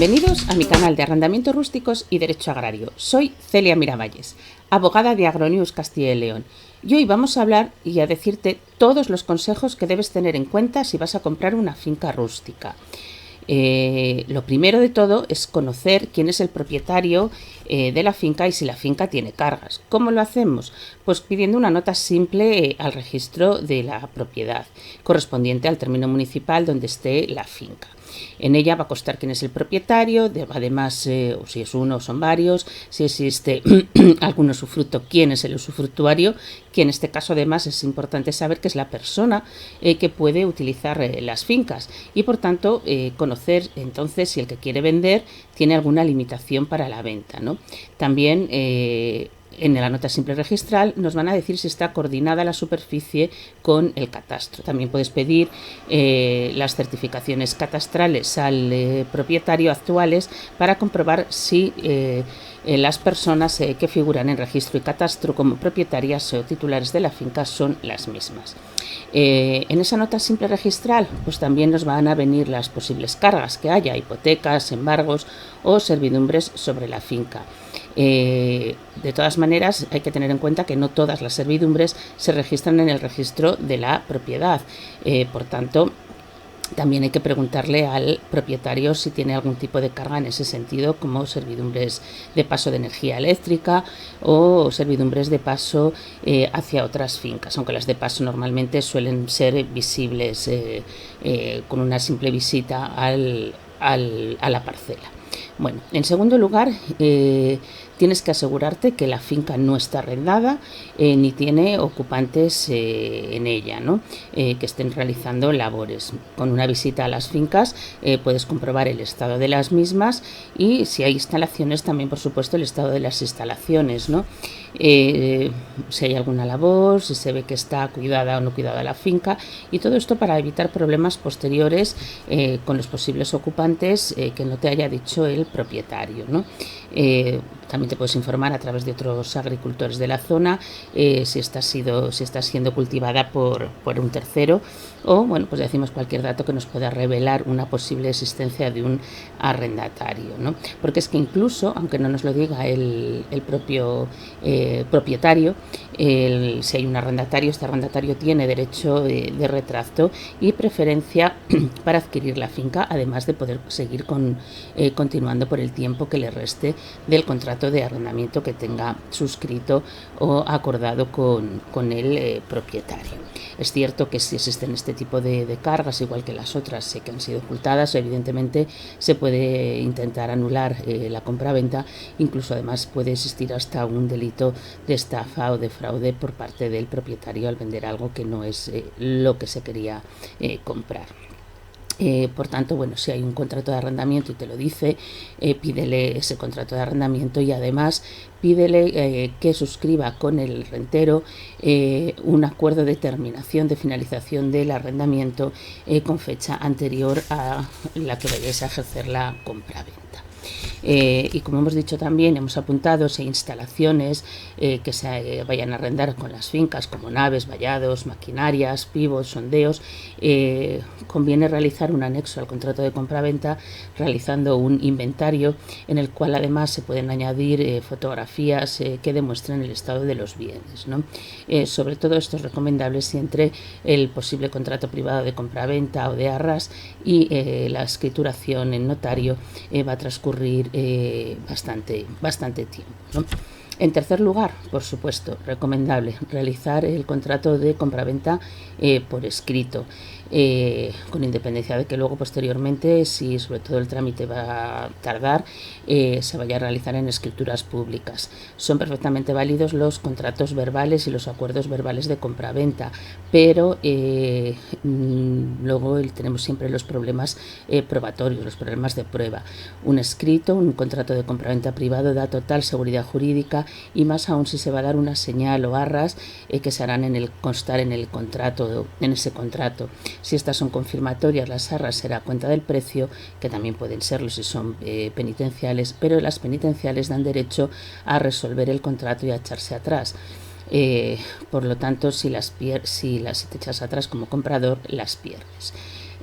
Bienvenidos a mi canal de arrendamientos rústicos y derecho agrario. Soy Celia Miravalles, abogada de Agronews Castilla y León. Y hoy vamos a hablar y a decirte todos los consejos que debes tener en cuenta si vas a comprar una finca rústica. Lo primero de todo es conocer quién es el propietario de la finca y si la finca tiene cargas. ¿Cómo lo hacemos? Pues pidiendo una nota simple al registro de la propiedad correspondiente al término municipal donde esté la finca. En ella va a constar quién es el propietario, además si es uno o son varios, si existe algún usufructo, quién es el usufructuario, que en este caso además es importante saber que es la persona que puede utilizar las fincas y por tanto conocer entonces si el que quiere vender tiene alguna limitación para la venta, ¿no? También en la nota simple registral nos van a decir si está coordinada la superficie con el catastro. También puedes pedir las certificaciones catastrales al propietario actuales para comprobar si las personas que figuran en registro y catastro como propietarias o titulares de la finca son las mismas. En esa nota simple registral pues también nos van a venir las posibles cargas que haya, hipotecas, embargos o servidumbres sobre la finca. De todas maneras hay que tener en cuenta que no todas las servidumbres se registran en el registro de la propiedad, por tanto también hay que preguntarle al propietario si tiene algún tipo de carga en ese sentido, como servidumbres de paso de energía eléctrica o servidumbres de paso hacia otras fincas, aunque las de paso normalmente suelen ser visibles con una simple visita a la parcela. Bueno, en segundo lugar, tienes que asegurarte que la finca no está arrendada ni tiene ocupantes en ella, ¿no? Que estén realizando labores. Con una visita a las fincas puedes comprobar el estado de las mismas y si hay instalaciones también, por supuesto, el estado de las instalaciones, ¿no? Si hay alguna labor, si se ve que está cuidada o no cuidada la finca y todo esto para evitar problemas posteriores con los posibles ocupantes que no te haya dicho el propietario, ¿no? También te puedes informar a través de otros agricultores de la zona si está siendo cultivada por un tercero o, bueno, pues decimos cualquier dato que nos pueda revelar una posible existencia de un arrendatario, ¿no? Porque es que incluso, aunque no nos lo diga el propio propietario, si hay un arrendatario, este arrendatario tiene derecho de retracto y preferencia para adquirir la finca, además de poder seguir continuando por el tiempo que le reste del contrato de arrendamiento que tenga suscrito o acordado con el propietario. Es cierto que si existen este tipo de cargas, igual que las otras que han sido ocultadas, evidentemente se puede intentar anular la compraventa, incluso además puede existir hasta un delito de estafa o de fraude por parte del propietario al vender algo que no es lo que se quería comprar. Por tanto, bueno, si hay un contrato de arrendamiento y te lo dice, pídele ese contrato de arrendamiento y además pídele que suscriba con el rentero un acuerdo de terminación, de finalización del arrendamiento con fecha anterior a la que vayáis a ejercer la compraventa. Y como hemos dicho también, hemos apuntado si hay instalaciones que se vayan a arrendar con las fincas, como naves, vallados, maquinarias, pivos, sondeos, conviene realizar un anexo al contrato de compraventa realizando un inventario en el cual además se pueden añadir fotografías que demuestren el estado de los bienes, ¿no? Sobre todo esto es recomendable si entre el posible contrato privado de compraventa o de arras y la escrituración en notario va a transcurrir bastante tiempo, ¿no? En tercer lugar, por supuesto, recomendable realizar el contrato de compraventa por escrito, con independencia de que luego posteriormente, si sobre todo el trámite va a tardar, se vaya a realizar en escrituras públicas. Son perfectamente válidos los contratos verbales y los acuerdos verbales de compraventa, pero luego tenemos siempre los problemas probatorios, los problemas de prueba. Un escrito, un contrato de compraventa privado da total seguridad jurídica y más aún si se va a dar una señal o arras que se harán constar en ese contrato. Si estas son confirmatorias, las arras será a cuenta del precio, que también pueden serlo si son penitenciales, pero las penitenciales dan derecho a resolver el contrato y a echarse atrás. Por lo tanto, si te echas atrás como comprador, las pierdes.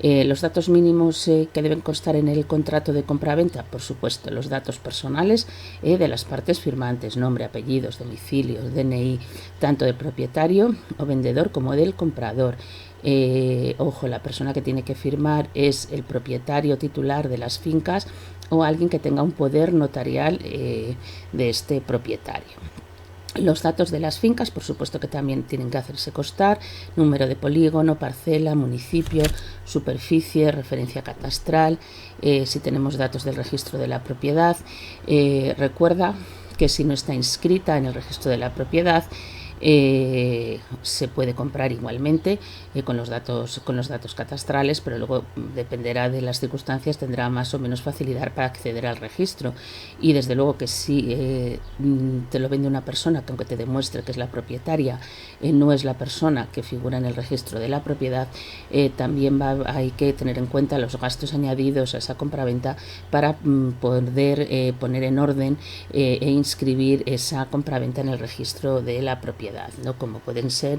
Los datos mínimos que deben constar en el contrato de compraventa, por supuesto, los datos personales de las partes firmantes, nombre, apellidos, domicilios, DNI, tanto del propietario o vendedor como del comprador. Ojo, la persona que tiene que firmar es el propietario titular de las fincas o alguien que tenga un poder notarial de este propietario. Los datos de las fincas, por supuesto que también tienen que hacerse constar: número de polígono, parcela, municipio, superficie, referencia catastral, si tenemos datos del registro de la propiedad. Recuerda que si no está inscrita en el registro de la propiedad, se puede comprar igualmente con los datos catastrales, pero luego dependerá de las circunstancias, tendrá más o menos facilidad para acceder al registro. Y desde luego que si te lo vende una persona que, aunque te demuestre que es la propietaria, no es la persona que figura en el registro de la propiedad, también hay que tener en cuenta los gastos añadidos a esa compraventa para poder poner en orden e inscribir esa compraventa en el registro de la propiedad, ¿no? Como pueden ser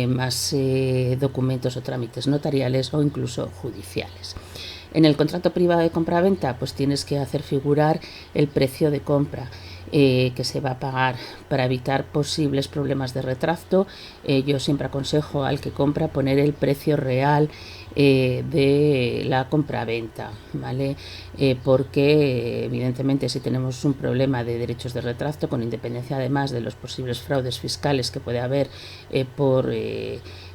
más documentos o trámites notariales o incluso judiciales. En el contrato privado de compraventa, pues tienes que hacer figurar el precio de compra que se va a pagar para evitar posibles problemas de retracto. Yo siempre aconsejo al que compra poner el precio real de la compraventa, ¿vale? Porque evidentemente si tenemos un problema de derechos de retracto, con independencia además de los posibles fraudes fiscales que puede haber por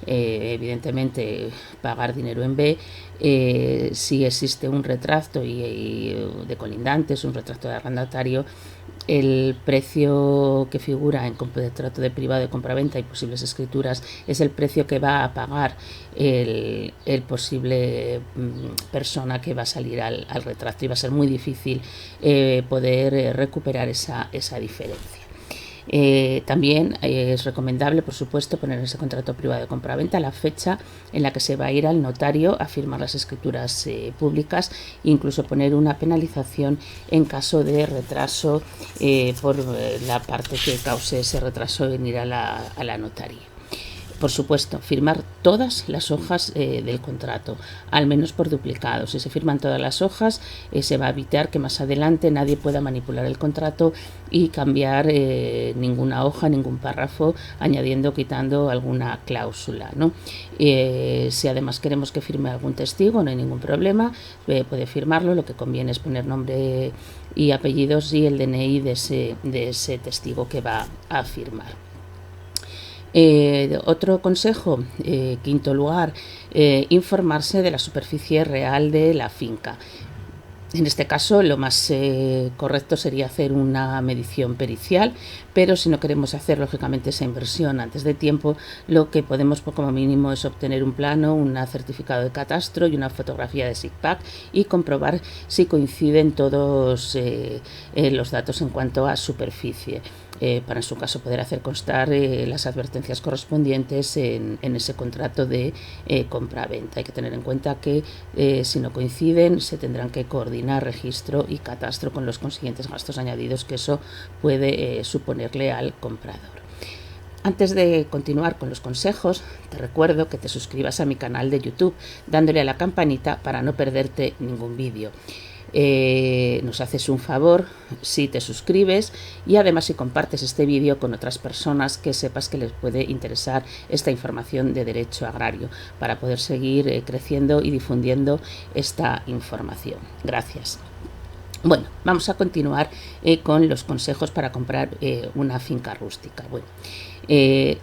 evidentemente pagar dinero en B, si existe un retracto y de colindantes, un retracto de arrendatario, el precio que figura en contrato de privado de compraventa y posibles escrituras es el precio que va a pagar el posible persona que va a salir al retracto, y va a ser muy difícil poder recuperar esa diferencia. También es recomendable, por supuesto, poner en ese contrato privado de compraventa la fecha en la que se va a ir al notario a firmar las escrituras públicas, e incluso poner una penalización en caso de retraso por la parte que cause ese retraso en ir a la notaría. Por supuesto, firmar todas las hojas del contrato, al menos por duplicado. Si se firman todas las hojas, se va a evitar que más adelante nadie pueda manipular el contrato y cambiar ninguna hoja, ningún párrafo, añadiendo o quitando alguna cláusula, ¿no? Si además queremos que firme algún testigo, no hay ningún problema, puede firmarlo. Lo que conviene es poner nombre y apellidos y el DNI de ese testigo que va a firmar. Otro consejo, quinto lugar, informarse de la superficie real de la finca. En este caso, lo más correcto sería hacer una medición pericial, pero si no queremos hacer lógicamente esa inversión antes de tiempo, lo que podemos como mínimo es obtener un plano, un certificado de catastro y una fotografía de SIGPAC y comprobar si coinciden todos los datos en cuanto a superficie. Para en su caso poder hacer constar las advertencias correspondientes en ese contrato de compraventa. Hay que tener en cuenta que si no coinciden se tendrán que coordinar registro y catastro con los consiguientes gastos añadidos que eso puede suponerle al comprador. Antes de continuar con los consejos, te recuerdo que te suscribas a mi canal de YouTube dándole a la campanita para no perderte ningún vídeo. Nos haces un favor si te suscribes y además si compartes este vídeo con otras personas que sepas que les puede interesar esta información de derecho agrario, para poder seguir creciendo y difundiendo esta información. Gracias. Bueno, vamos a continuar con los consejos para comprar una finca rústica. Bueno,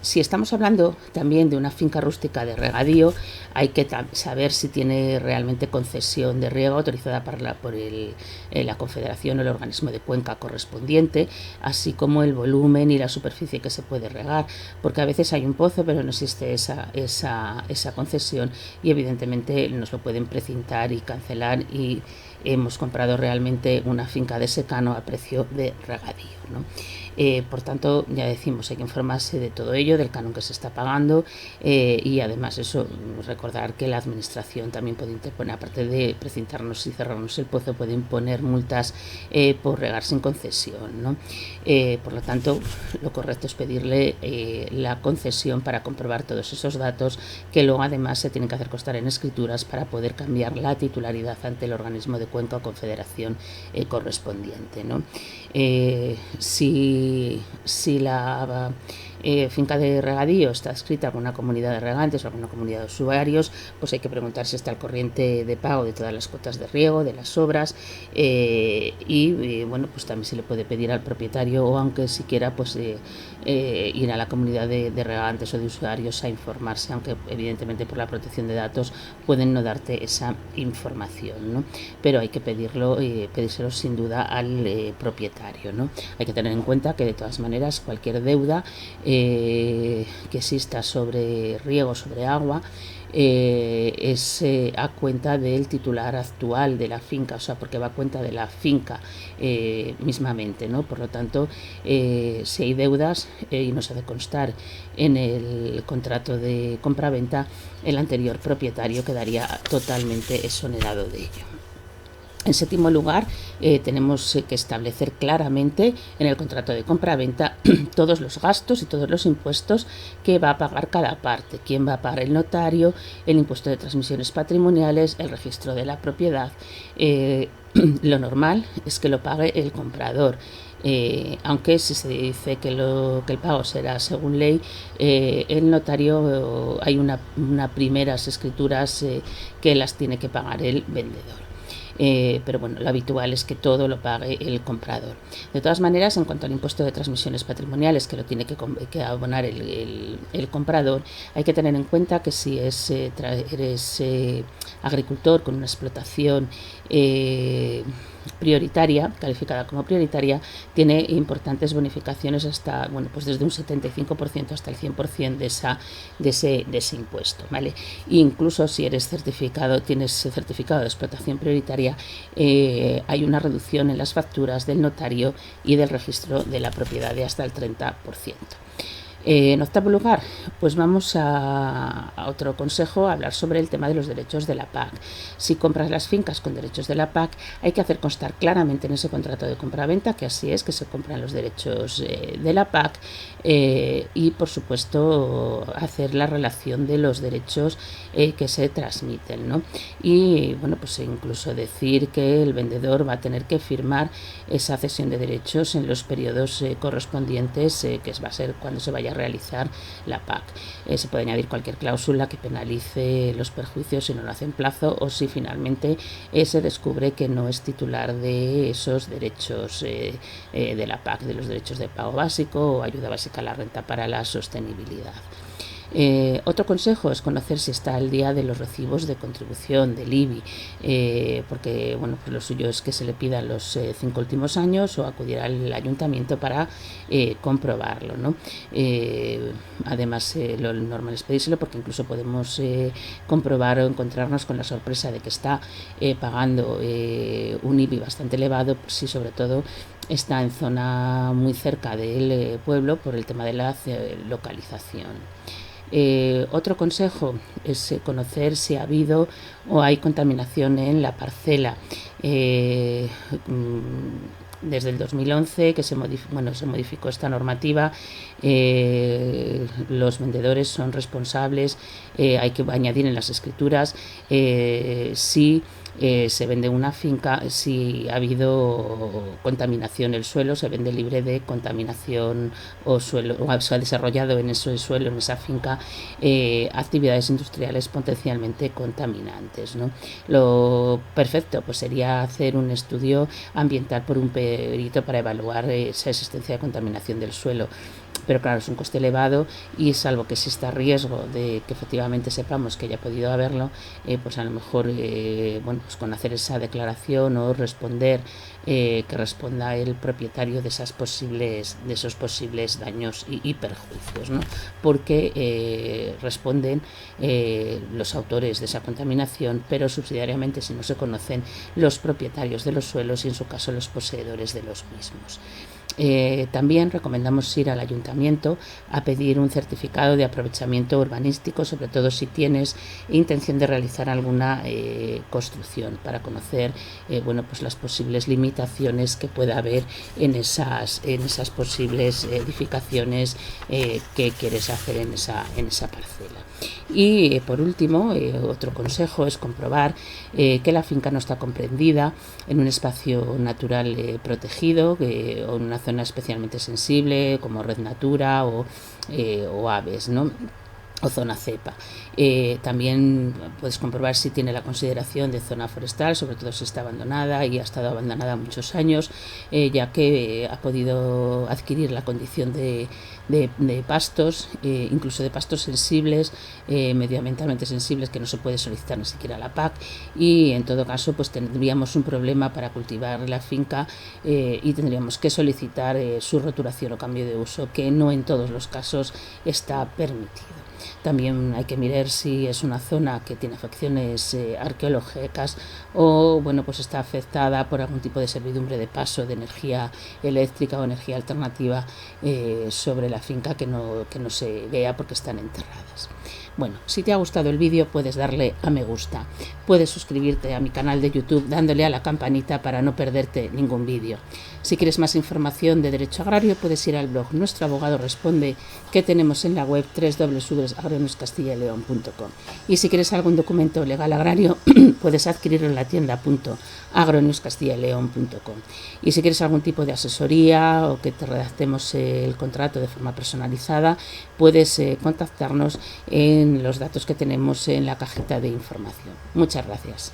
si estamos hablando también de una finca rústica de regadío, hay que saber si tiene realmente concesión de riego autorizada por la Confederación o el organismo de cuenca correspondiente, así como el volumen y la superficie que se puede regar, porque a veces hay un pozo pero no existe esa concesión y evidentemente nos lo pueden precintar y cancelar, y hemos comprado realmente una finca de secano a precio de regadío, ¿no? Por tanto, ya decimos, hay que informarse de todo ello, del canon que se está pagando, y además eso, recordar que la administración también puede interponer, aparte de precintarnos y cerrarnos el pozo, puede imponer multas por regar sin concesión, ¿no? Por lo tanto, lo correcto es pedirle la concesión para comprobar todos esos datos, que luego además se tienen que hacer constar en escrituras para poder cambiar la titularidad ante el organismo de cuenca o confederación correspondiente, ¿no? Si la finca de regadío está adscrita a alguna comunidad de regantes o alguna comunidad de usuarios, pues hay que preguntar si está al corriente de pago de todas las cuotas de riego, de las obras, y bueno, pues también se le puede pedir al propietario, o aunque siquiera pues ir a la comunidad de regantes o de usuarios a informarse, aunque evidentemente por la protección de datos pueden no darte esa información, ¿no? Pero hay que pedírselo sin duda al propietario, ¿no? Hay que tener en cuenta que de todas maneras cualquier deuda que exista sobre riego, sobre agua, es a cuenta del titular actual de la finca, o sea, porque va a cuenta de la finca mismamente, ¿no? Por lo tanto, si hay deudas y no se ha de constar en el contrato de compraventa, el anterior propietario quedaría totalmente exonerado de ello. En séptimo lugar, tenemos que establecer claramente en el contrato de compraventa todos los gastos y todos los impuestos que va a pagar cada parte, quién va a pagar el notario, el impuesto de transmisiones patrimoniales, el registro de la propiedad. Lo normal es que lo pague el comprador. Aunque si se dice que el pago será según ley, el notario, hay unas primeras escrituras que las tiene que pagar el vendedor. Pero bueno, lo habitual es que todo lo pague el comprador. De todas maneras, en cuanto al impuesto de transmisiones patrimoniales, que lo tiene que abonar el comprador, hay que tener en cuenta que si eres agricultor con una explotación prioritaria, calificada como prioritaria, tiene importantes bonificaciones hasta, bueno, pues desde un 75% hasta el 100% de ese impuesto, ¿vale? E incluso si tienes certificado de explotación prioritaria, hay una reducción en las facturas del notario y del registro de la propiedad de hasta el 30%. En octavo lugar, pues vamos a otro consejo, a hablar sobre el tema de los derechos de la PAC. Si compras las fincas con derechos de la PAC, hay que hacer constar claramente en ese contrato de compraventa que así es, que se compran los derechos de la PAC, y por supuesto hacer la relación de los derechos que se transmiten, ¿no? Y bueno, pues incluso decir que el vendedor va a tener que firmar esa cesión de derechos en los periodos correspondientes, que va a ser cuando se vaya a realizar la PAC. Se puede añadir cualquier cláusula que penalice los perjuicios si no lo hace en plazo, o si finalmente se descubre que no es titular de esos derechos de la PAC, de los derechos de pago básico o ayuda básica a la renta para la sostenibilidad. Otro consejo es conocer si está al día de los recibos de contribución del IBI, porque bueno, pues lo suyo es que se le pida los 5 últimos años o acudir al ayuntamiento para comprobarlo, ¿no? Además, lo normal es pedírselo, porque incluso podemos comprobar o encontrarnos con la sorpresa de que está pagando un IBI bastante elevado, si sobre todo está en zona muy cerca del pueblo, por el tema de la localización. Otro consejo es conocer si ha habido o hay contaminación en la parcela. Desde el 2011 que se modificó esta normativa, los vendedores son responsables, hay que añadir en las escrituras si se vende una finca, si ha habido contaminación el suelo, se vende libre de contaminación o suelo, o se ha desarrollado en ese suelo, en esa finca, actividades industriales potencialmente contaminantes, ¿no? Lo perfecto pues sería hacer un estudio ambiental por un perito para evaluar esa existencia de contaminación del suelo. Pero claro, es un coste elevado, y salvo que exista riesgo de que efectivamente sepamos que haya podido haberlo, pues a lo mejor bueno, pues con hacer esa declaración o responder que responda el propietario de esos posibles daños y perjuicios, ¿no? Porque responden los autores de esa contaminación, pero subsidiariamente si no se conocen los propietarios de los suelos y en su caso los poseedores de los mismos. También recomendamos ir al ayuntamiento a pedir un certificado de aprovechamiento urbanístico, sobre todo si tienes intención de realizar alguna construcción, para conocer pues las posibles limitaciones que pueda haber en esas posibles edificaciones que quieres hacer en esa parcela. Y por último, otro consejo es comprobar que la finca no está comprendida en un espacio natural protegido o en una zona especialmente sensible como Red Natura o aves, ¿no? O zona cepa. También puedes comprobar si tiene la consideración de zona forestal, sobre todo si está abandonada y ha estado abandonada muchos años, ya que ha podido adquirir la condición de pastos, incluso de pastos sensibles, medioambientalmente sensibles, que no se puede solicitar ni siquiera a la PAC, y en todo caso pues tendríamos un problema para cultivar la finca y tendríamos que solicitar su roturación o cambio de uso, que no en todos los casos está permitido. También hay que mirar si es una zona que tiene afecciones arqueológicas o pues está afectada por algún tipo de servidumbre de paso de energía eléctrica o energía alternativa sobre la finca que no se vea porque están enterradas. Bueno, si te ha gustado el vídeo puedes darle a me gusta, puedes suscribirte a mi canal de YouTube dándole a la campanita para no perderte ningún vídeo. Si quieres más información de derecho agrario puedes ir al blog Nuestro Abogado Responde, que tenemos en la web www.agronewscastillaleon.com. Y si quieres algún documento legal agrario puedes adquirirlo en la tienda .agronewscastillaleon.com. Y si quieres algún tipo de asesoría o que te redactemos el contrato de forma personalizada, puedes contactarnos en los datos que tenemos en la cajita de información. Muchas gracias.